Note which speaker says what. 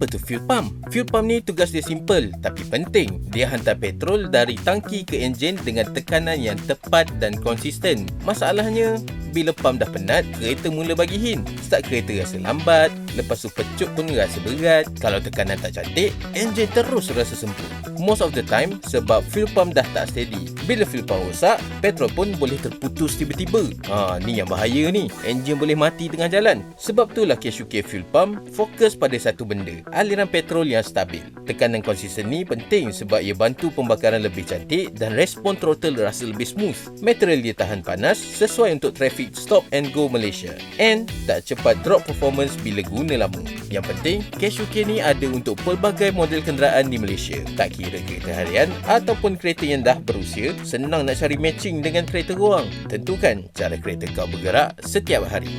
Speaker 1: Apa tu fuel pump? Fuel pump ni tugas dia simple tapi penting. Dia hantar petrol dari tangki ke enjin dengan tekanan yang tepat dan konsisten. Masalahnya, bila pump dah penat, kereta mula bagi hint. Start kereta rasa lambat, lepas tu pecut pun rasa berat. Kalau tekanan tak cantik, enjin terus rasa sempur. Most of the time, sebab fuel pump dah tak steady. Bila fuel pump rosak, petrol pun boleh terputus tiba-tiba. Ni yang bahaya ni. Enjin boleh mati tengah jalan. Sebab itulah Casio-K Fuel Pump fokus pada satu benda, aliran petrol yang stabil. Tekanan konsisten ni penting sebab ia bantu pembakaran lebih cantik dan respon throttle rasa lebih smooth. Material dia tahan panas, sesuai untuk traffic stop and go Malaysia. And tak cepat drop performance bila guna lama. Yang penting, Casio-K ni ada untuk pelbagai model kenderaan di Malaysia. Tak kira kereta harian ataupun kereta yang dah berusia, senang nak cari matching dengan kereta korang. Tentukan cara kereta kau bergerak setiap hari.